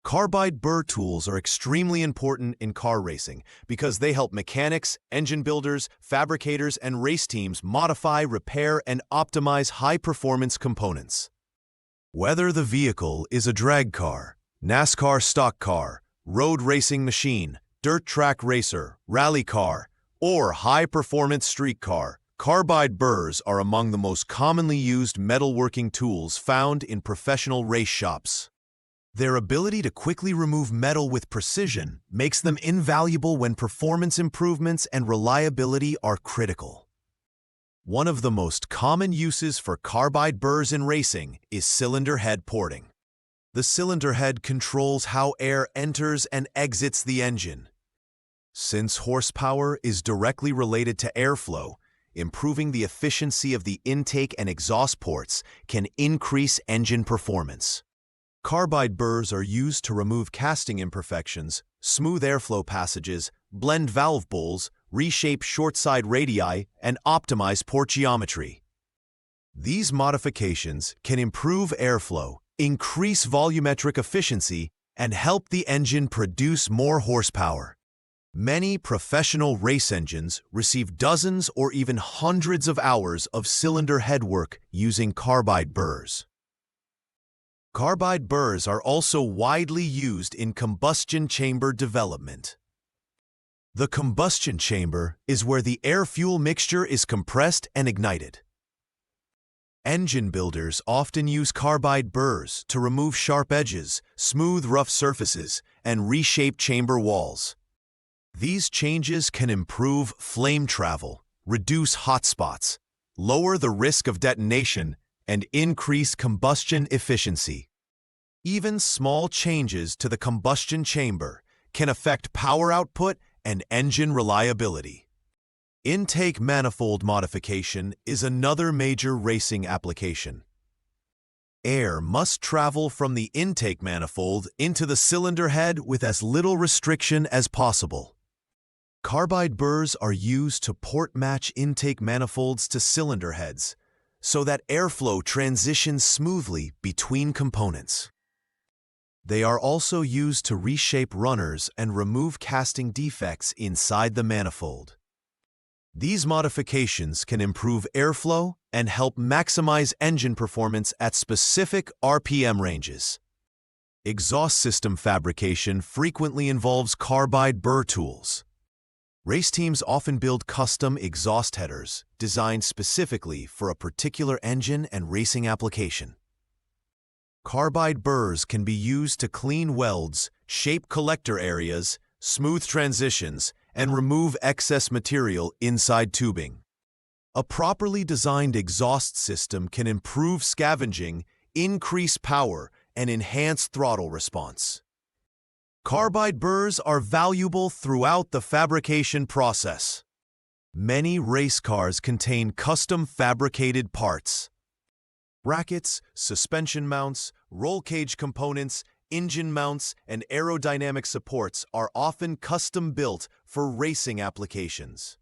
Carbide burr tools are extremely important in car racing because they help mechanics, engine builders, fabricators, and race teams modify, repair, and optimize high-performance components. Whether the vehicle is a drag car, NASCAR stock car, road racing machine, dirt track racer, rally car, or high-performance street car, carbide burrs are among the most commonly used metalworking tools found in professional race shops. Their ability to quickly remove metal with precision makes them invaluable when performance improvements and reliability are critical. One of the most common uses for carbide burrs in racing is cylinder head porting. The cylinder head controls how air enters and exits the engine. Since horsepower is directly related to airflow, improving the efficiency of the intake and exhaust ports can increase engine performance. Carbide burrs are used to remove casting imperfections, smooth airflow passages, blend valve bowls, reshape short-side radii, and optimize port geometry. These modifications can improve airflow, increase volumetric efficiency, and help the engine produce more horsepower. Many professional race engines receive dozens or even hundreds of hours of cylinder head work using carbide burrs. Carbide burrs are also widely used in combustion chamber development. The combustion chamber is where the air-fuel mixture is compressed and ignited. Engine builders often use carbide burrs to remove sharp edges, smooth rough surfaces, and reshape chamber walls. These changes can improve flame travel, reduce hot spots, lower the risk of detonation, and increase combustion efficiency. Even small changes to the combustion chamber can affect power output and engine reliability. Intake manifold modification is another major racing application. Air must travel from the intake manifold into the cylinder head with as little restriction as possible. Carbide burrs are used to port-match intake manifolds to cylinder heads so that airflow transitions smoothly between components. They are also used to reshape runners and remove casting defects inside the manifold. These modifications can improve airflow and help maximize engine performance at specific RPM ranges. Exhaust system fabrication frequently involves carbide burr tools. Race teams often build custom exhaust headers designed specifically for a particular engine and racing application. Carbide burrs can be used to clean welds, shape collector areas, smooth transitions, and remove excess material inside tubing. A properly designed exhaust system can improve scavenging, increase power, and enhance throttle response. Carbide burrs are valuable throughout the fabrication process. Many race cars contain custom fabricated parts. Brackets, suspension mounts, roll cage components, engine mounts, and aerodynamic supports are often custom-built for racing applications.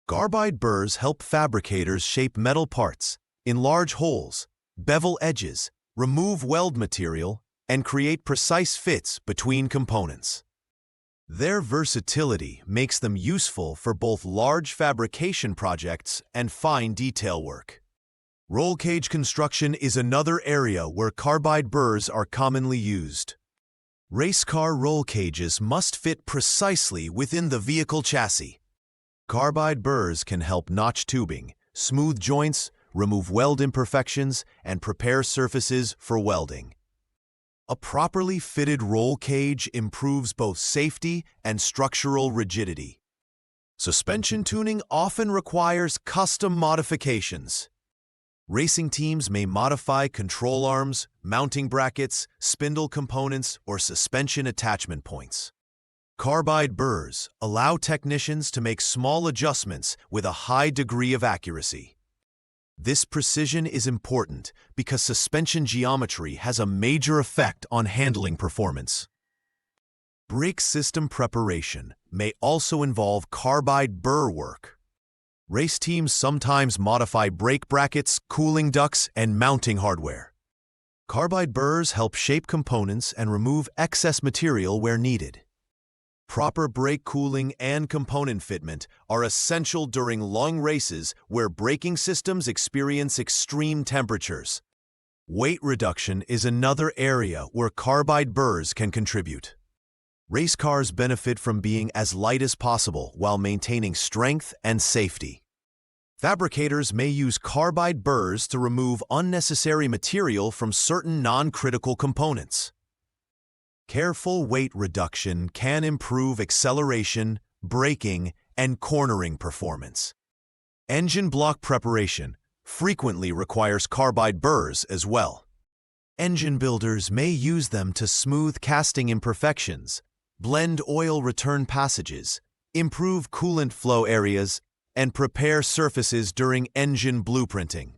Carbide burrs help fabricators shape metal parts, enlarge holes, bevel edges, remove weld material, and create precise fits between components. Their versatility makes them useful for both large fabrication projects and fine detail work. Roll cage construction is another area where carbide burrs are commonly used. Race car roll cages must fit precisely within the vehicle chassis. Carbide burrs can help notch tubing, smooth joints, remove weld imperfections, and prepare surfaces for welding. A properly fitted roll cage improves both safety and structural rigidity. Suspension tuning often requires custom modifications. Racing teams may modify control arms, mounting brackets, spindle components, or suspension attachment points. Carbide burrs allow technicians to make small adjustments with a high degree of accuracy. This precision is important because suspension geometry has a major effect on handling performance. Brake system preparation may also involve carbide burr work. Race teams sometimes modify brake brackets, cooling ducts, and mounting hardware. Carbide burrs help shape components and remove excess material where needed. Proper brake cooling and component fitment are essential during long races where braking systems experience extreme temperatures. Weight reduction is another area where carbide burrs can contribute. Race cars benefit from being as light as possible while maintaining strength and safety. Fabricators may use carbide burrs to remove unnecessary material from certain non-critical components. Careful weight reduction can improve acceleration, braking, and cornering performance. Engine block preparation frequently requires carbide burrs as well. Engine builders may use them to smooth casting imperfections, blend oil return passages, improve coolant flow areas, and prepare surfaces during engine blueprinting.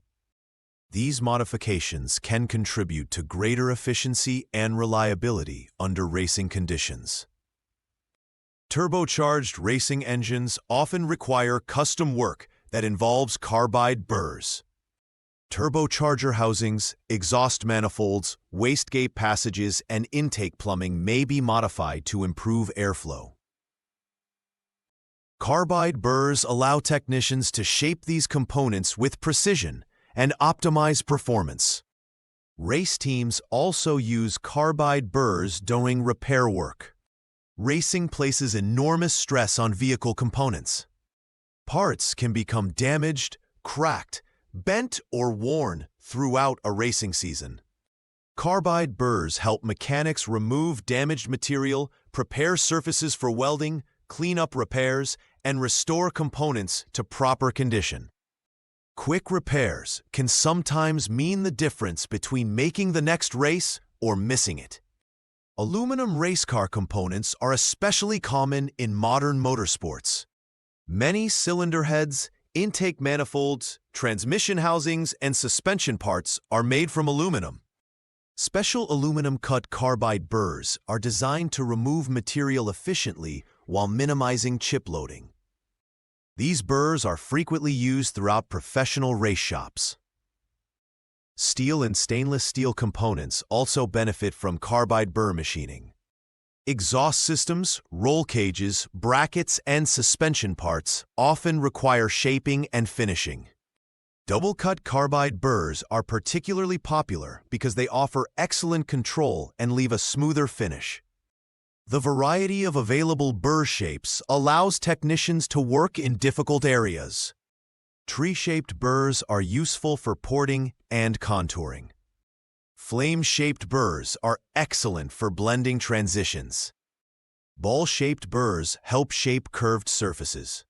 These modifications can contribute to greater efficiency and reliability under racing conditions. Turbocharged racing engines often require custom work that involves carbide burrs. Turbocharger housings, exhaust manifolds, wastegate passages, and intake plumbing may be modified to improve airflow. Carbide burrs allow technicians to shape these components with precision and optimize performance. Race teams also use carbide burrs during repair work. Racing places enormous stress on vehicle components. Parts can become damaged, cracked, bent, or worn throughout a racing season. Carbide burrs help mechanics remove damaged material, prepare surfaces for welding, clean up repairs, and restore components to proper condition. Quick repairs can sometimes mean the difference between making the next race or missing it. Aluminum race car components are especially common in modern motorsports. Many cylinder heads, intake manifolds, transmission housings, and suspension parts are made from aluminum. Special aluminum-cut carbide burrs are designed to remove material efficiently while minimizing chip loading. These burrs are frequently used throughout professional race shops. Steel and stainless steel components also benefit from carbide burr machining. Exhaust systems, roll cages, brackets, and suspension parts often require shaping and finishing. Double-cut carbide burrs are particularly popular because they offer excellent control and leave a smoother finish. The variety of available burr shapes allows technicians to work in difficult areas. Tree-shaped burrs are useful for porting and contouring. Flame-shaped burrs are excellent for blending transitions. Ball-shaped burrs help shape curved surfaces.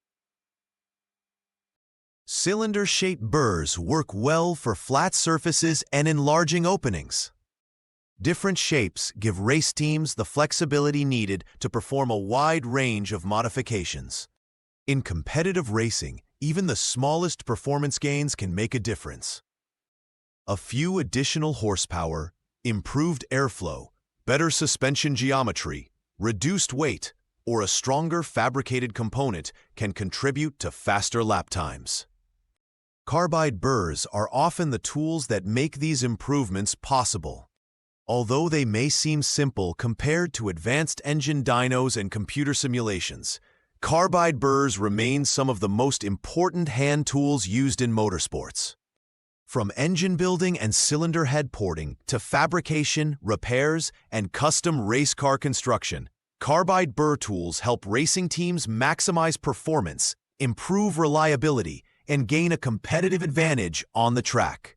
Cylinder-shaped burrs work well for flat surfaces and enlarging openings. Different shapes give race teams the flexibility needed to perform a wide range of modifications. In competitive racing, even the smallest performance gains can make a difference. A few additional horsepower, improved airflow, better suspension geometry, reduced weight, or a stronger fabricated component can contribute to faster lap times. Carbide burrs are often the tools that make these improvements possible. Although they may seem simple compared to advanced engine dynos and computer simulations, carbide burrs remain some of the most important hand tools used in motorsports. From engine building and cylinder head porting to fabrication, repairs, and custom race car construction, carbide burr tools help racing teams maximize performance, improve reliability, and gain a competitive advantage on the track.